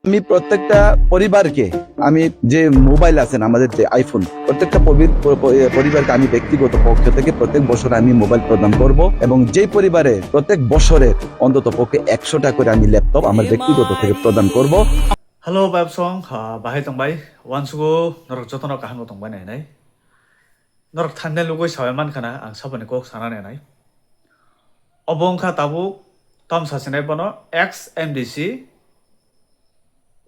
আমি প্রত্যেকটা পরিবারকে আমি যে মোবাইল আছেন আমাদের যে আইফোন প্রত্যেকটা পরিবারকে আমি ব্যক্তিগত পক্ষ থেকে প্রত্যেক বছর আমি মোবাইল প্রদান করব এবং যেই পরিবারে প্রত্যেক বছরে অন্তত পক্ষে 100টা করে আমি ল্যাপটপ আমার ব্যক্তিগত থেকে প্রদান করব। Hello, Bab Song, Bahai Tongbay, Wansukdi, Norok Jotono Kahano Tongbay Nay. Norok Tanden Lugo Shawaman Kana, and Sabaniko Sanane Nay. Obonka Tabu, Tom Sasinebono, ex MDC,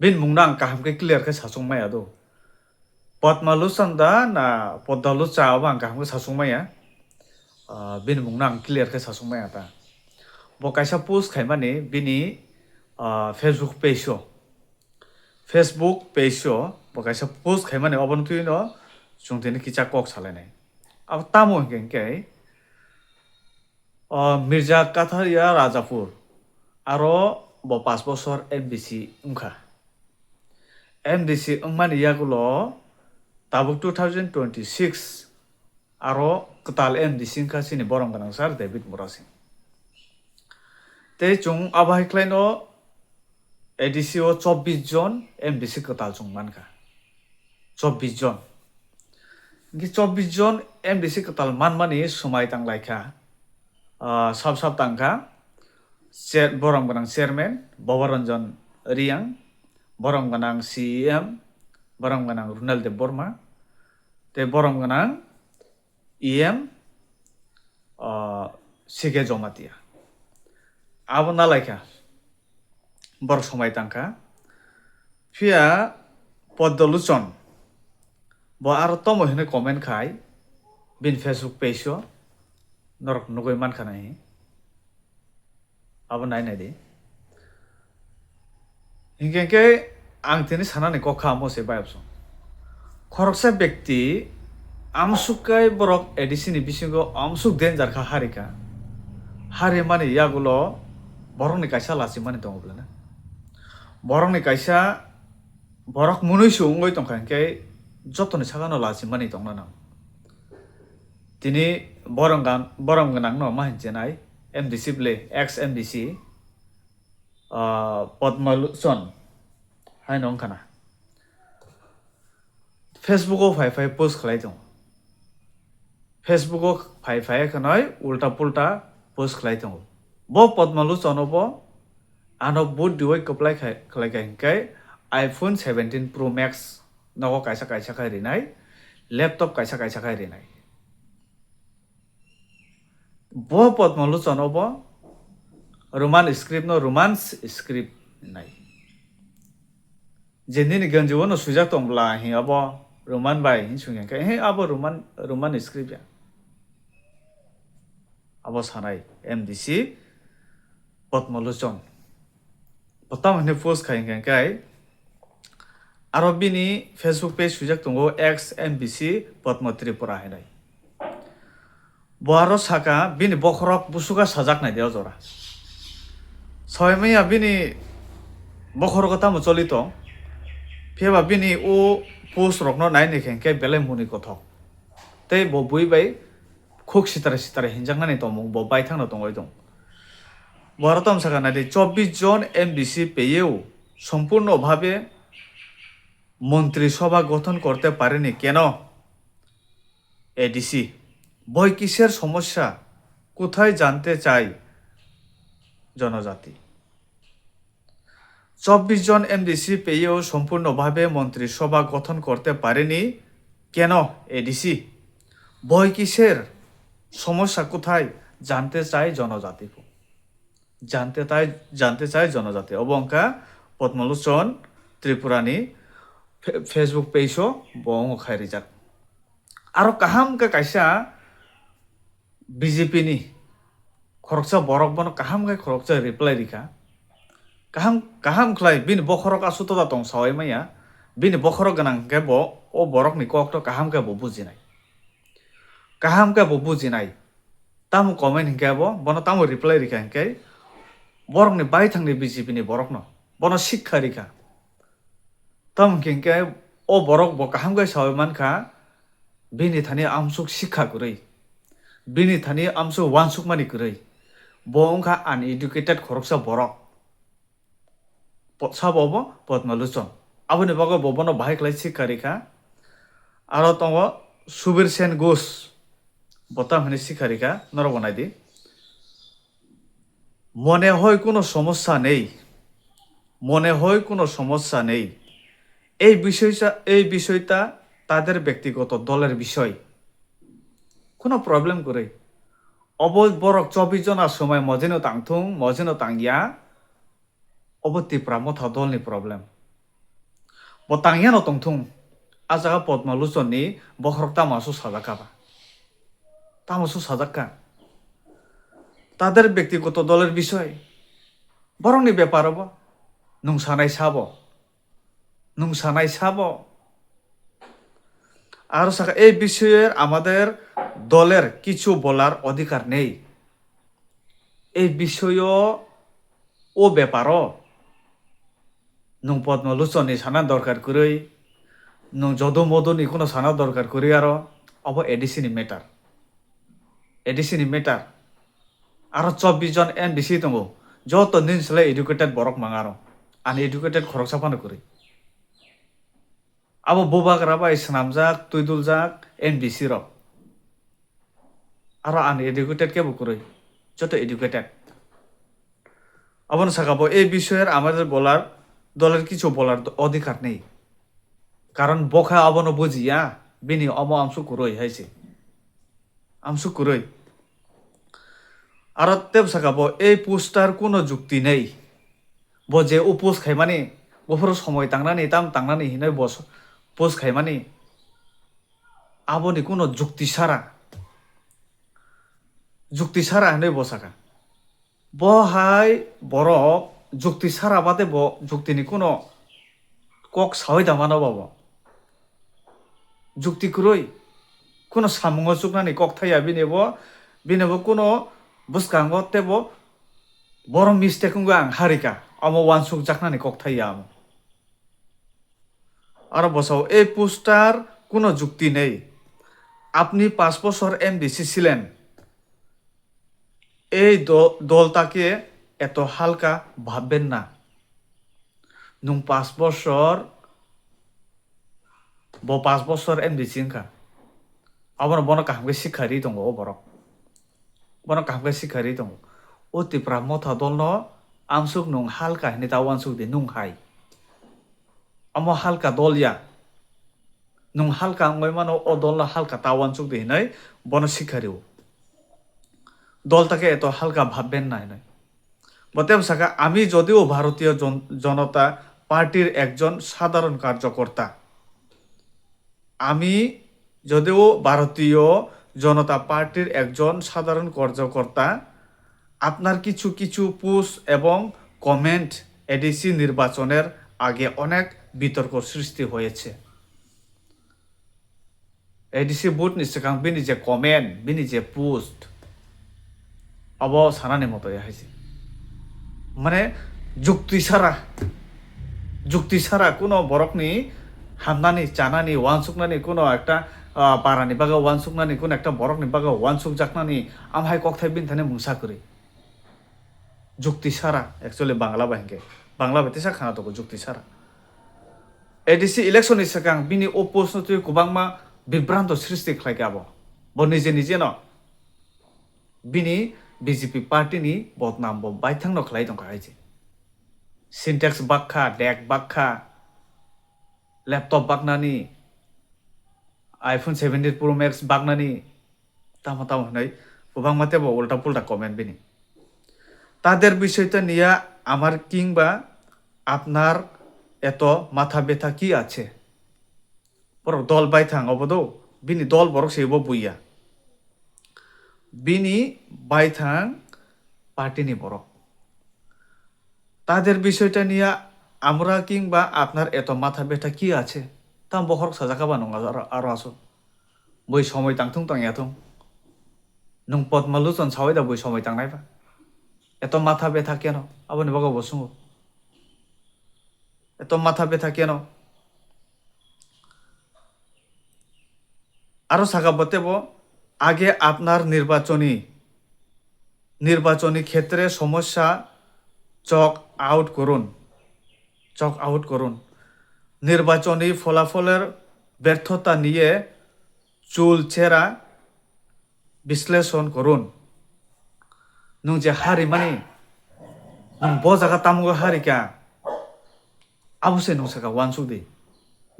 Bin Mungnang Kahamke clear Kasasung Mayado. Pot Malusanda, na Podalu Chawan Kaham Sasumaya, Bin Mungnang clear Kasasung Mayata. Bokaisa Post Kaimani, Bini, Facebook page. Facebook page bakaisa post khaimani obon tuino chungteni kicha kok salane ab tamo hengke Mirza Katharia Rajapur aro bo 5 বছর MDC ungkha MDC ungmani yagulo tabuk 2026 aro ketal MDC ungkha sini borong ganang sar David Murasi te chung abai klaino এডিসিও 24 জন MDC কতাল চংমানকা 24 জন কি 24 জন MDC কতাল মানমানি সময় তাংলাইখা sub তাংখা বরং গনাং chairman ববরঞ্জন Reang বরং গনাং CM বরং গনাং রুনাল দেব বর্মা তে বরং গনাং EM সিগে Jamatia আবো নালাইখা বড় সময় তাঙ্কা ফিয়া পদ্মলোচন ব আর তম হেনে কমেন্ট খাই বিন ফেসবুক পেজ নরক নগৈ মান খানাই আব নাই নাই দে হিংকে আং তিনি সানানি কখা মসে বাইবস খরকসা ব্যক্তি আমসুকাই বরক এডিসিনি বিসিঙ্গ আমসুক ডেঞ্জার খা হারিকা হারি মানে ইয়াগুলো বরংনি কাইসা লাসি মানে দङब्ला না Borokni kaisa borok munuisu ungoi tongkha jotoni sagano lasi mani tongna nam tini borong ganang no mahinjenai MDC ble ex MDC Padmaluson hai nong kana Facebook o phai post khlai dong Facebook o phai khanai ulta pulta post khlai dong bo Padmaluson bo ano boot diwai kaplai khai iPhone 17 Pro Max nago kaisa khai rinai laptop kaisa khai rinai bo potmolu chanobo roman script no romance script nai jenini ganjo no sujak tongla hi abo roman bai hin sungen kai he abo roman script ya abo sanai MDC potmolu chon Pertama ini post kain kai, Arabini Facebook page sujak tunggu ex MBC Padma Tripura ini. Baru saka bini Bokhorok busuka Sajakha dia jora. Soalnya bini Bokhorok Tamo colito, piaba bini o post rokno naik nih kai belem muni kothok. Tapi bobui bay kok sitara hinjang nani Tamo bobai thang na tongoi tong. বরতম সাকানা 24 John MDC পেয়েও সম্পূর্ণভাবে মন্ত্রিসভা গঠন করতে পারেনি কেন ADC বই কিসের সমস্যা কোথায় জানতে চাই জনজাতি 24 জন এমডিসি পেয়েও সম্পূর্ণভাবে মন্ত্রিসভা গঠন করতে পারেনি কেন এডিসি বই কিসের সমস্যা কোথায় জানতে চাই জনজাতি জানতে চাই জনজাতি অবংকা পদ্মলোচন ত্রিপুরানি ফেসবুক পেজও বং খাইরিজাক আরো কাহাম কাইসা বিজেপি নি খরকসা বরক বন কাহাম খরকসা রিপ্লাই রিখা কাহাম খলাই বিন বখরক আসুতো দা তং সাওয়াই মাইয়া বিন বখরক গানাং কে ব ও বরক নি কক কাহাম কে বুজিনাই তামু কমেন্ট হিংকে ব বন তামু reply রিখা হিংকে Borokni bai thangni BJP ni borok no bono sikha rika tam kengke o borok bo kaham gai sawiman kha bini thani amsuk sikha kurei bini thani amsuk wansuk mani kurei bo ongkha uneducated khoroksa borok সাবো পদ্মলোচন আবনি বাগো ববনো বাহাই ক্লাই শিক্ষারিখা আরো দङ সুবীর সেন ঘোষ বতাম হনে শিক্ষারিখা নরবনাই দি মনে হয় কোনো সমস্যা নেই মনে হয় কোনো সমস্যা নেই এই বিষয়টা তাদের ব্যক্তিগত দলের বিষয় কোনো প্রবলেম করে বরক 24 জনের সময় মজিনো তাংথুং মজিনো তাংয়া অবতীপ্রা মথা দলনি প্রবলেম তাংয়ানো তংথুং আজাগা পদ্মলোচননি বখরক তামাসু সাজাখাবা তামাসু সাজাক্কা তাদের ব্যক্তিগত দলের বিষয় বরংনি ব্যাপার হব নুংসানাই সাবো আর এই বিষয়ে আমাদের দলের কিছু বলার অধিকার নেই এই বিষয় ও ব্যাপারও নং পদ্মলোচননি সানা দরকার করে নং যদু মধুনি কোনো সানা দরকার করে আরো অব এডিসিনি মেটার আরো 24 জন NBC দङ যত নিনসলে এডুকেটেড বরক মাঙারো আনএডুকেটেড খরক সাফানো করে আবো বোবাগ্রাবা ইসনামজাক তুইদুলজাক NBC রক আরো আনএডুকেটেড কেবো করে যত এডুকেটেড আবন সাকাবো এই বিষয়ের আমাদের বলার দলের কিছু বলার অধিকার নেই কারণ বখা আবনো বুঝিয়া বিনি অম আমসু কুরই হাইছে আমসু কুরই আর তেব সাকাবো এই পোস্টার কোনো যুক্তি নেই যে ও পোস্ট খাইমানি বফর সময় তাংনানি তাম তাংনানি হিনাই বস পোস্ট খাইমানি আবনি কোনো যুক্তি সারা হিনাই বসাকা বহাই বরক যুক্তি সারা বাদে যুক্তিনি কোনো কক সাহই দামানো বাবা যুক্তি কুরই কোনো সামুঙ্গ চুকনানি কক থাইয়া বিনেব কোনো বুসকাঙ্গ তেব বড় মিস্টেক আং হারিকা আমো ওয়ানসুক জাকনানি কক থাইয়া আম আর বসাও এই পোস্টার কোনো যুক্তি নেই আপনি 5 বছর MDC ছিলেন এই দলটাকে এত হালকা ভাববেন না নুং 5 বছর MDC কা আবার বন কাহামকে শিক্ষারি দङ বরক বন কাহামকে শিক্ষারি দङ অতিপ্রা মথা দল আমসুক নুং হালকা হিনি তা ওয়ানসুকদি নুং হাই আমো হালকা দলিয়া নুং হালকা আঙ্গই মানো ও দল হালকা তা ওয়ানসুকদি হিনাই বন শিক্ষারিও দলটাকে এত হালকা ভাববেন না হিনাই বতেব সাকা আমি যদিও ভারতীয় জনতা পার্টির একজন সাধারণ কার্যকর্তা আমি যদিও ভারতীয় জনতা পার্টির একজন সাধারণ কার্যকর্তা আপনার কিছু পোস্ট এবং কমেন্ট এডিসি নির্বাচনের আগে অনেক বিতর্ক সৃষ্টি হয়েছে এডিসি বুট নিশ্চিকাং বিনি যে কমেন্ট বিনি যে পোস্ট অব সানানি মতো হয়েছে মানে যুক্তি ছাড়া কোনো বরকনি হামনানি চানানি ওয়ানসুকনানি কোনো একটা পারানি বাগা ওয়ানসুকনানি কোনো একটা বরকনি বাগা ওয়ানসুক জাকনানি আমহাই ককথাই বিন থানে মুসা করে যুক্তি ছাড়া একচুয়ালি বাংলা বাহিকে বাংলা বেতেসা খানা তো যুক্তি ছাড়া এডিসি ইলেকশন ইসাকাং বিনি ও প্রশ্ন তুই কুবাংমা বিভ্রান্ত সৃষ্টি খাইকে আবো নিজে ন বিনি বিজেপি পার্টিनि बदनाम बायथांनो खालाय दं खायजे सिन्टेक्स बाक्खा डेक बाक्खा लैपटप बागनानि आईफोन 17 प्रो मैक्स बागनानि तामा हनै गोबां माते उल्टा पुल्टा कमेन्ट बिनि তাদের বিষয়টা নিয়ে আমার কিংবা আপনার এত মাথা ব্যথা কি আছে বড় দল বাইথাং অবদো বিনি দল বড় সেবো বুইয়া বিনি বাইথাং পার্টিনি বড় তাদের বিষয়টা নিয়ে আমরা কিংবা আপনার এত মাথা ব্যথা কি আছে তাম বখরক সাজাখাবা নङा আরো আসো বই সময় তাংথুং তাংয়াথুং নং পদ্মলোচন সাওয়াইদা বই সময় তাংনাইবা এত মাথা ব্যথা কেন আপনি বাবা বসুন এত মাথা ব্যথা কেন আরো সাগাবতে আগে আপনার নির্বাচনী ক্ষেত্রে সমস্যা চক আউট করুন চক আউট করুন নির্বাচনী ফলাফলের ব্যর্থতা নিয়ে চুলচেরা বিশ্লেষণ করুন নং যে হারিমানি নং বজাga Tamo Harikha abose nung saka Wansukdi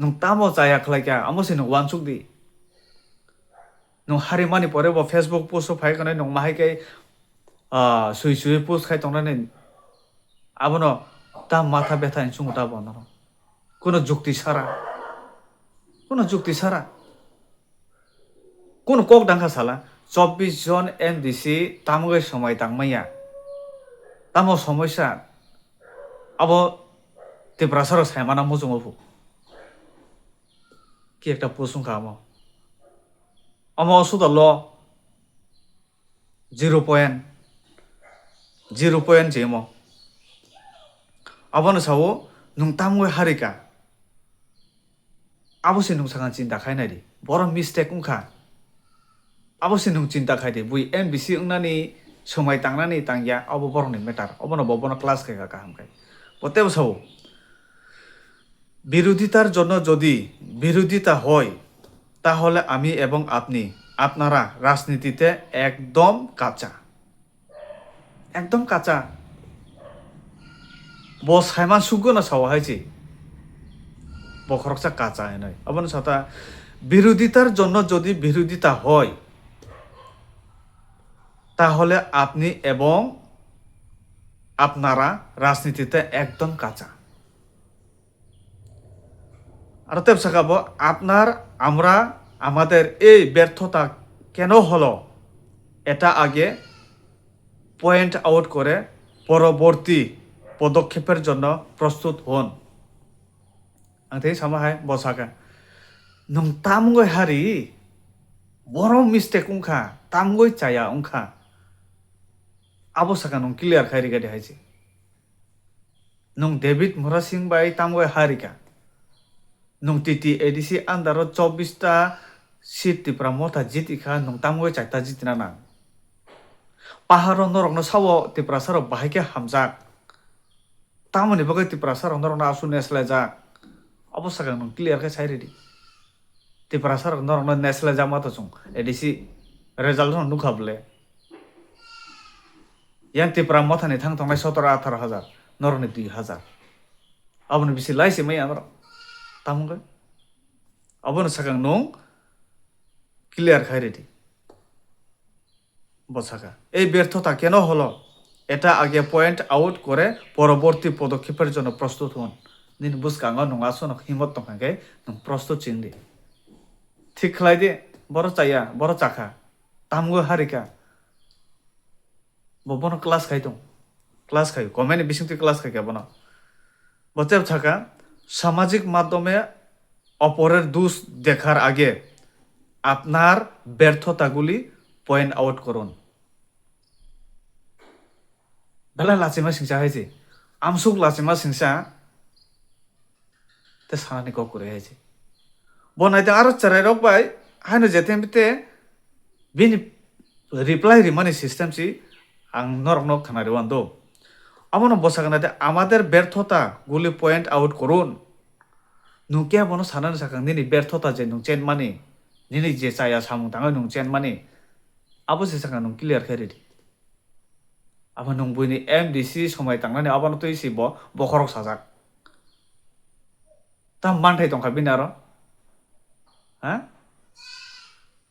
nung Tamo Jaga amose nung Wansukdi nung harimani pore bo Facebook post phai kana nung mahai kai sui post khai Tongna ne abono ta matha betha insung ta bono কোনো যুক্তি ছাড়া কোন cock ডাঙ্কা সালা 24 জন NDC তামগের সময় তাংমাইয়া তামো সমস্যা আবো তেপ্রাসার সাইমানা মুজুমবু কি একটা প্রশ্ন খামো আমো সুদা ল 0 পয়েন্ট যেমো আবনো সাবো নুং Tamo Harikha abose nung sakan cinta khai nai di borok mistake ungkha abose nung cinta khai di bui NBC ungnani সময় tangnani tangya abo borokni matter obono bobono class khai ka kaham khai বতেও সাবো বিরোধিতার জন্য যদি বিরোধিতা হয় তাহলে আমি এবং আপনি আপনারা রাজনীতিতে একদম কাঁচা বস হাইমান সুগনা সাওয়া হয়েছে বখরকসা কাঁচা নয় আবার সাথে বিরোধিতার জন্য যদি বিরোধিতা হয় তাহলে আপনি এবং আপনারা রাজনীতিতে একদম কাঁচা আর তেব সাকাবো আমরা আমাদের এই ব্যর্থতা কেন হলো এটা আগে পয়েন্ট আউট করে পরবর্তী পদক্ষেপের জন্য প্রস্তুত হন আংতে সামাহাই বসাকা নং Tamo হারি বড় মিস্টেক উংখা Tamo চায়া উংখা আবসাকা নং ক্লিয়ার খাইরি গাডি হাইছে নং ডেভিড মুরা সিং বাই Tamo Harikha nung titi edisi andaro 24 sit tipra mota jitika nung Tamo chaita jitina na paharo norok no sawo tipra saro bahai ke hamjak Tamo ni bagai tipra saro norok na asu nesle jak obosaka nung clear ke sairi di tipra saro norok no nesle jama to chung edisi result no nukhable yang tipra mota ni thang tongnai 17-18 norok ni 2000 aboni bisi laisi mai amro Tamo abon sakang nung clear খাইরে দি বসাকা এই ব্যর্থতা কেন হলো এটা আগে point out করে পরবর্তী পদক্ষেপের জন্য প্রস্তুত হন দিন বুসকাঙ্গ নঙা সন হিমত তখাকে নং প্রস্তুত চিন্দি ঠিক খালাই দে বড় চাইয়া বড় চাখা Tamo Harikha ববন ক্লাস খাই কমেন্ট বিশিংতি ক্লাস খাই বনা বচেব থাকা সামাজিক মাধ্যমে অপরের দোষ দেখার আগে আপনার ব্যর্থতাগুলি পয়েন্ট আউট করুন বেলা Lachima সিংসা হয়েছে আমসুক Lachima সিংসা তে সানানি ক করে হয়েছে বনাইতে আরো চারাই রক বাই হাইনো যেতে বিনি রিপ্লাই রিমানি সিস্টেম সি আং নরক খানারি ওয়ান্দো আমন বসাকানাতে আমাদের ব্যর্থতা গুলি পয়েন্ট আউট করুন নুকে বনো সানান সাকাং নিনি ব্যর্থতা যে নুং চেন মানি নিনি যে চায়া সামু তাঙ্গা নুং চেন মানি আবসে সাকাং নুং ক্লিয়ার খাইরে দি আবার নুং বুইনি এমডিসি সময় তাংনানি আবানো তো ইসি বখরক সাজাক তা মানথাই তংখা বিনি আরো হ্যাঁ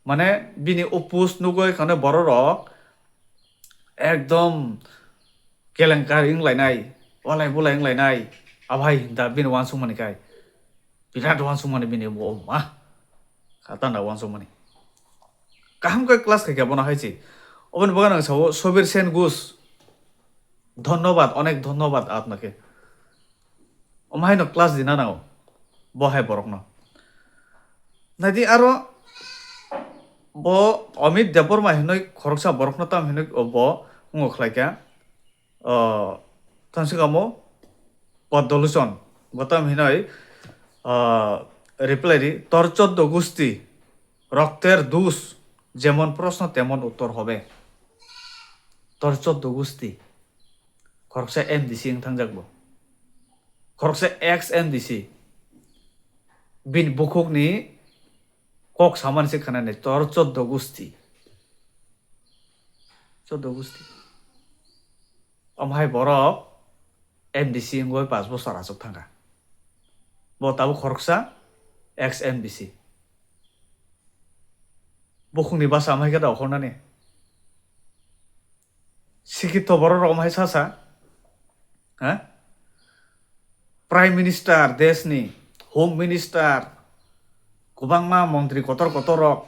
মানে বিনি উপোস নুগৈ খানে বড় রক একদম কেলেঙ্কারি ইংলাইনাই ওলাই বুলাই ইংলাইনাই আভাই দা বিনি Wansukmani kai বিরাট Wansukmani বিনি ও মা খাতানা Wansukmani কাহাম কয় ক্লাস খাইকে বনা হয়েছে ওপেন বগান সবির সেন ঘোষ ধন্যবাদ অনেক ধন্যবাদ আপনাকে ওমাহাই ক্লাস দিনা নাও বহাই বরকন নাদি আরো ব অমিত দেববর্মা হিনৈ খরকসা বরকনতাম হিনৈ ব উঙ্গ খাইকা তানসিকামো পদ্মলোচন গতাম হিনৈ রিপ্লাই তোর 14 গোষ্ঠী রক্তের দোষ যেমন প্রশ্ন তেমন উত্তর হবে তোর 14 গোষ্ঠী খরকসা এমডিসি থাকবো Khoroksa XNDC bin Bokhorokni kok saman se khana ne tor 14 gusti 14 gusti amhai borok MDC ngoi 5 bosor asok thanga bo tabu khoroksa XNDC Bokhorokni basa amhai ka daw khona ne sikito borok amhai sasa ha Prime Minister Desni, Home Minister, Kubangma Montri Kotorok,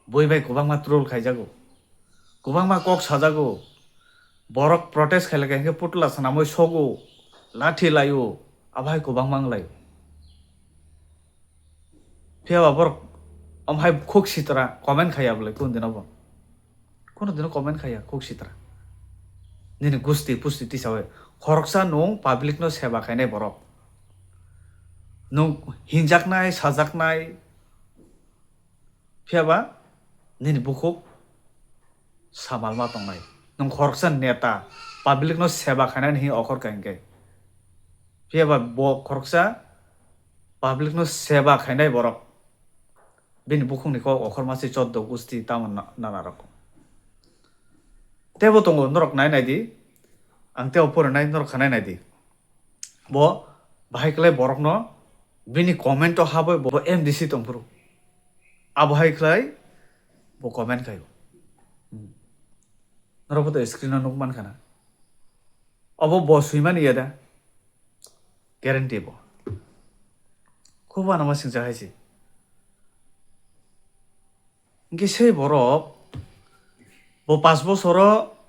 Boybai Kubangma Troll Kaijago, Kubangma Kok Sajago, Borok protest Kalaka Putla Sanamo Sogo, Lati Layo, Abai Kubangmang Layo. Pia Borok Amhai Cook Sitra, comment Kayable, Kundinabo. Kuno comment Kaya, Cook Sitra. Nini Gusti, Pusti Tisawe. Khoroksa Nwng public no seba khainai borok Nwng hinjaknai sajaknai phiaba nini bukhuk samalma tongnai Nwng khoroksa neta public no seba khainai hi okhor kainge phiaba bo khoroksa public no seba khainai borok bini bukhungni ko okhor masi 14 gusti tamon nana rok tebo tongo norok nai nai di ang teo pura nai nor khanai nai di bo bahai klai borok no bini comment to haboy bo MDC tongpuru abhai klai bo comment khayo nor bo to screen no nukman khana abo bo suimani yada guarantee bo khoba nama singja haisi ngi sei borok bo 5 bosoro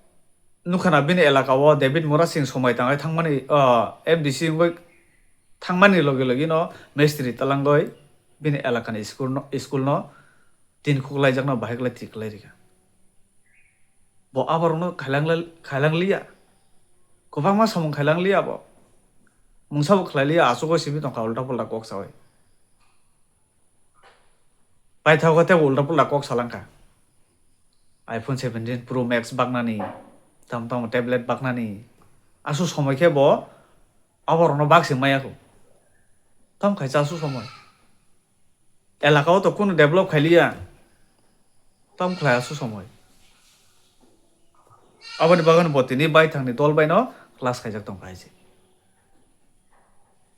Nukhana bini elakawo David Morasing somai tangai thangmani MDC ngoi thangmani logi no mestri talangoi bini elakani school no tin khuklai jakna bahai klai tiklai rika bo abar no khailang liya kobangma samung khailang liya bo mungsabo khlai liya asugo sibi tong ulta pulta kok sawai pai thaw kate ulta pulta kok salangka iPhone 17 Pro Max bagnani tam tablet baknani asu somoi ke bo abor no bak singmaya ko tam khaisa asu somoi elakao to kun develop khailia tam khlai asu somoi abani bagan botini bai thangni tol bai no class khaijak tong khaise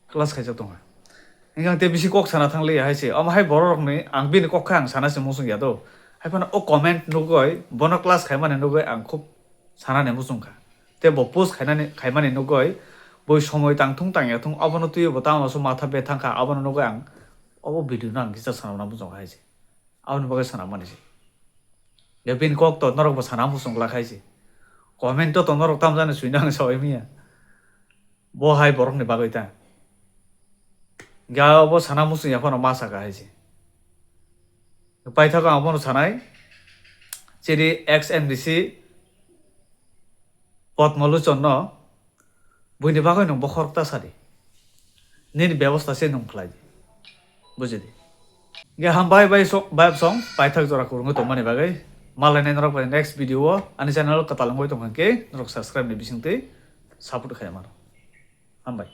class khaijak tong ingang te bisi kok sana thangli haise am hai borok ni ang bin kok khang sana se musung ya do hai pana o comment nugoi bono class khaimane nugoi ang khub Sana ne musungka te bo post khaimani nugoi boi somoi tangthung tangyathung abono tuyo botama so matha be thangka abono nugoi ang obo video nang gisa sanamna musung haise abono bagai sanamani se lebin kok to norok bo sanam musung la khaise comment to norok tamjane suinang soimia bo hai borok ni bagai ta ga bo sanam musung yafono masa ka haise pai thaka abono sanai chiri XNDC Potmolu chonno buini bagai nong Bokhorok ta sari nini ব্যবস্থা se nong khlai bujidi ge ham bai song pai thak jora kurung to mani bagai malai nai norok bai next video ani channel katalangoi tongke norok subscribe ni bisingte support khai maro ham bai